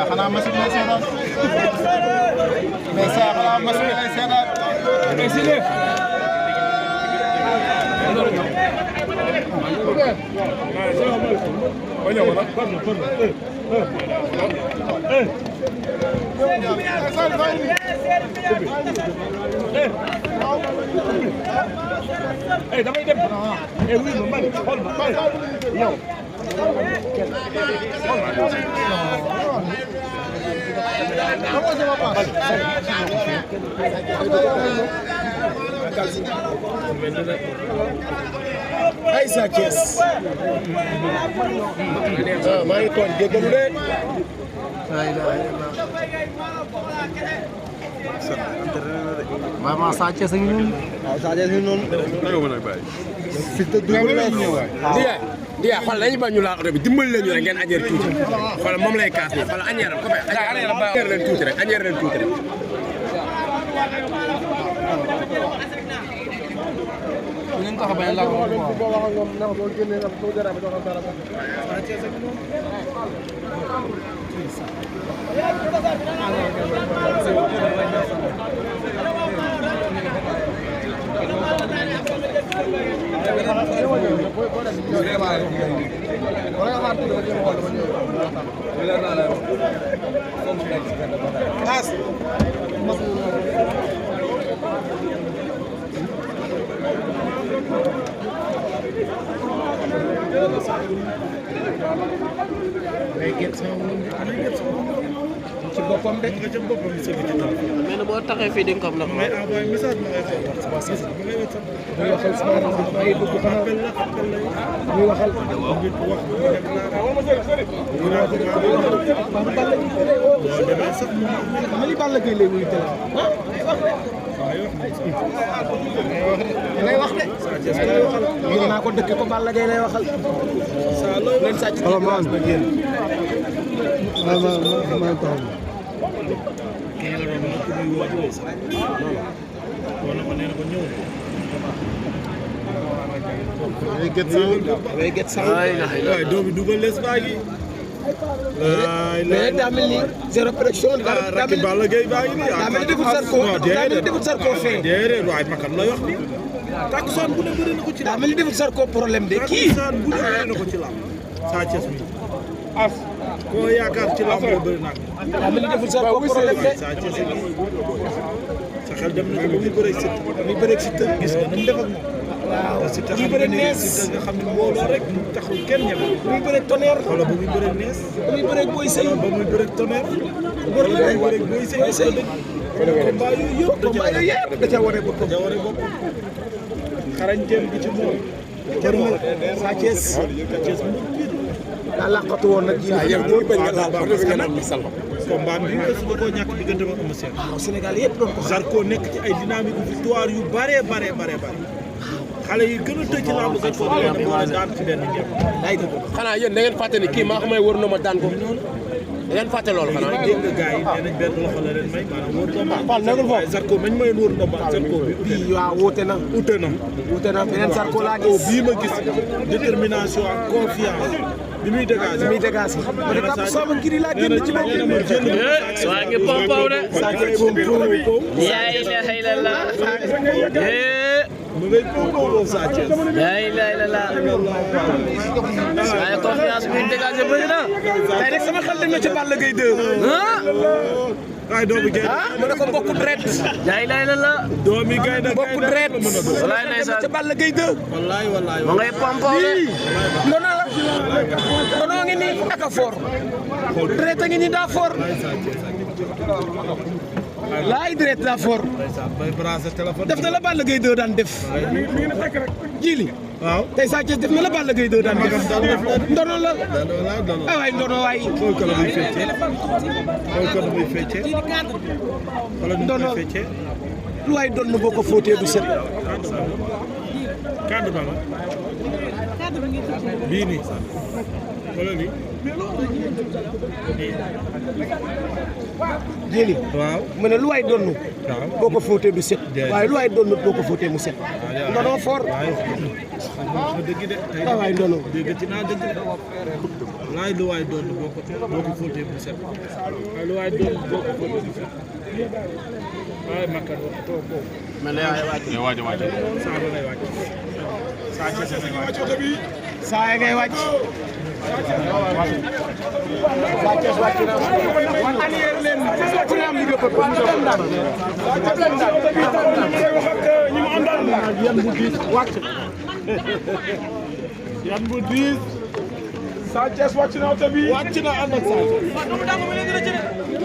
xanaa mas bi lay seetaan mais saa xanaa mas bi lay seetaan mais si lépp damay dem wuy ma man xool ma yow ay Sa Thiès maa ngi toog déglu de vraiment Sa Thiès a ngi noonu. waaw Sa Thiès a ngi noonu. fi te dugub la ñëw waay. Dia xool nañu ba ñu laal oto bi dimbali leen ñu rek ngeen añeer tuuti xool moom lay kaas nii xool añeeram ko añeer leen tuuti rek añeer leen tuuti rek. ñu ngi ko xam ne la ko ci boppam de nga ci boppam ci mais boo taxee fii di nga ko am nag. may envoyé message ma ngay xool muy waxal sama may dugg xanaa muy waxal li Balla Gaye lay wuy téléphone lay wax de ñu naa ko dëkk ko Balla Gaye lay waxal leen sàcc doomi dugal les baagi mais daa mel ni zéro pression daa mel ni Balla Gaye baagi ni daa mel ni defut Zarko daa mel ni defut Zarko fee déedéet waay makam lay wax ni takkusaan bu ne bëri na ko ci daa mel ni defut Zarko problème de kii takkusaan bu ne bëri na ko ci lamb Sa Thiès mi as koo yaakaar ci lamb la bëri na daa mel ni defut Zarko problème de Sa Thiès sa xel dem na ko ba muy bëreeg Siteu muy bëreeg Siteu gis nga nam def ak moom waaw Siteu xam nga nees Siteu nga xam ne mbooloo rek taxul kenn ñeme muy bëreeg Tonnerre wala ba muy bëreeg nees ba muy bëreeg Boy Sey ba muy bëreeg Tonnerre ba muy bëreeg Boy Sey combat yooyu yëpp da ca wane boppam xarañteem gi ci moom Sa Thiès daa laqatu woon nag yow boo bañ nga laal parce que nag combat bi nga suba koo ñàkk diggante ak Eumeu Sène waaw Sénégal yëpp doon ko Zarko nekk ci ay dynamique victoire yu bare xale yi gën a tëj ci lamb Zarko leen war a daan ci benn ngeen day dëgg xanaa yéen da ngeen fàtte ni kii maa ko may wër na ma daan ko da ngeen fàtte loolu xanaa dégg nga gars yi nee nañ benn loxo la leen may maanaam wóor ndomba Zarko mañ mayoon wóor ndomba Zarko bi waaw wuute na beneen Zarko laa gis bii ma gis détermination ak confiance bi muy dégagé ma ne kàpp sama ngiri laa génn ci moom waa ngi pompaw de. yaa ilaha illallah. mu ngay pompaw Sa Thiès yaa ilaha illallah. waaye confiance bi dégagé bëri na. tey rek sama xel dem na ci Balla Gaye 2 waaye doomi gay ma ne ko bokku dret. yaa ilaha illallah. doomi gay na bokku dret. wallaay ndeysaan ci Balla Gaye 2 wallaay ma ngay pompaw de. ndono la ndono ngi nii ak a fort dret a ngi nii daa fort laay dret daa fort def na la Balla Gaye 2 daan def jili waaw tey Sa Thiès def na la Balla Gaye 2 daan def ndono la ay waay ndono waay ndono lu waay doon na boo ko fóotee du set kaddu ba la bii nii Jili waaw mu ne lu waay donnu boo ko fóotee du set waaye lu waay donnu boo ko fóotee mu set ndono for dëgg de tey waay ndono dëgg ci naa dëgg de laay lu waay doon boo ko fóotee mu set waaye lu waay doon boo ko fóotee mu set waaye makar wax toog ko mais lay waaj saa ba lay wàcc saa ngay wàcc yan bu diis Sathies wàcc na oto bi wàcc na ànd ak Sathies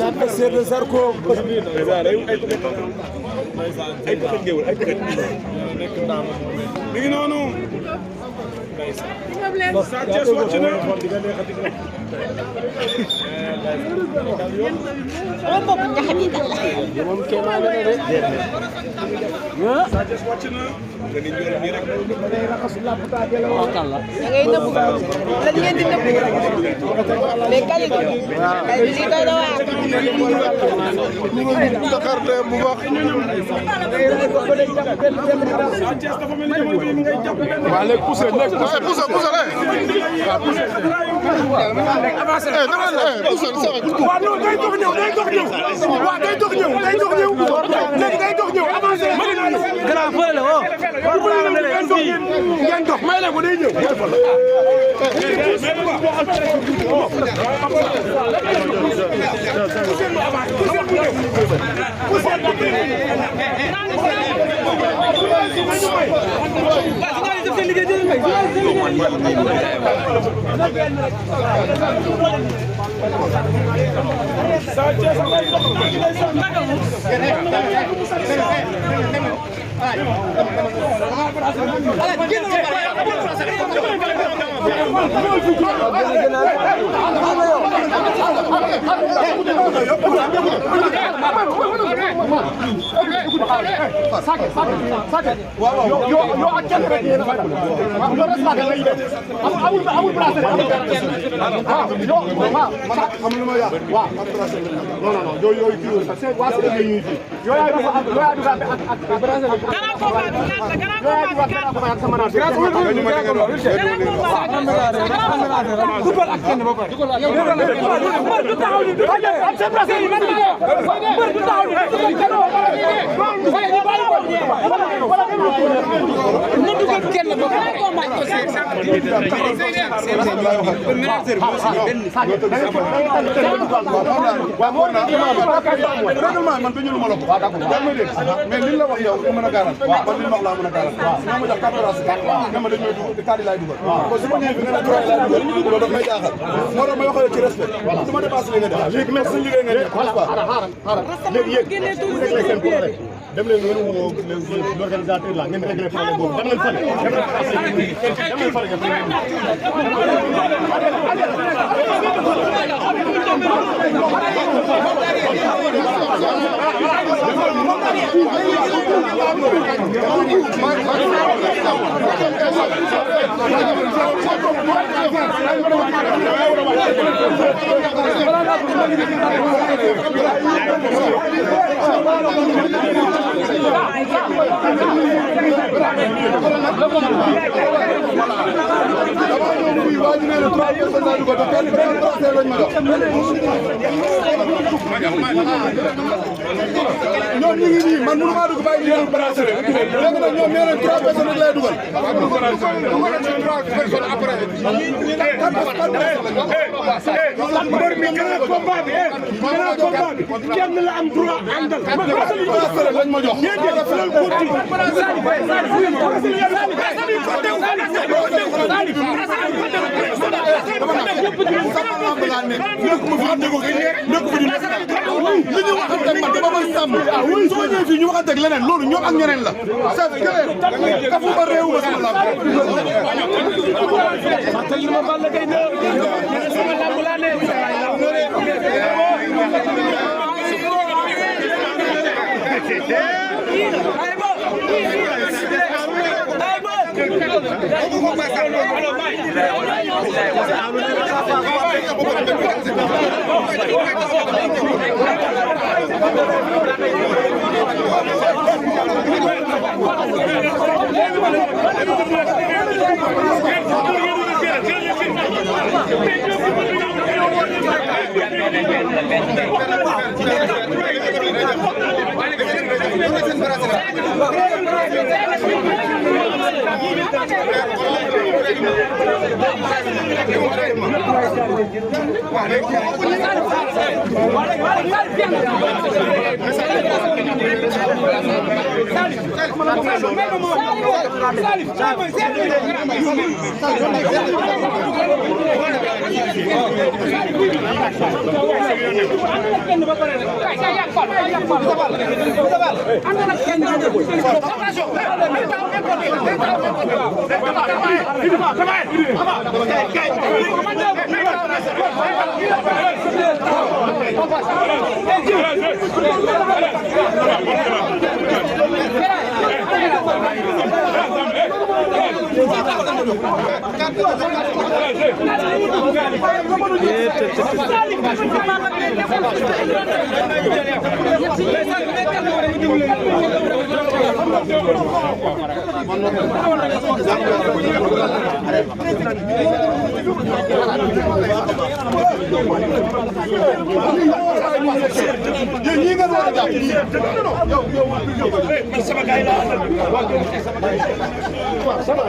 l'adversaire de Zarko mi ngi noonu Sathies wàcc na Sathies wàcc na da ngay nëbbu lan ngeen di nëbbu mais Kalidou lii doy na waar. Dakar de bu baax Sathies dafa mel ni jamono bi mi ngay jàpp benn waa léegi poussé léegi poussé waaw non day dox ñëw waaw day dox ñëw léegi day dox ñëw avancé grand fële la woo ngeen dox may leen ko day ñëw man dañu ma la ko mais li la wax yow mën a gaaral man li wax la mën a gaaral ñoo ma jox carte race ma dañ may dugg carte lay dugal ko su ma ñëw fi nga ne droit lay dugal loolu daf may jaaxal moo tax may waxale ci respect su ma dépassé li nga def léegi mais suñu liggéey nga def xaaral léegi yéen réglé seen problème dem leen ngeen woo l'organisateur là ngeen réglé problème boobu dem leen fële dem leen fële ñoom ñu ngi nii man mënu maa dugg bàyyi ñu bracelet léegi nag ñoom nee nañ 3 personnes rek lay dugal. mbër mi grand combat bi kenn la am droit àndal bracelet lañ ma jox. li ñu waxante man dama may sàmm soo ñëwee fii ñu waxante ak leneen loolu ñoom ak ñeneen la c'est clair kafu ba réew ma sama lamb fàttali ma Balla Gaye sama lamb laa ne Sama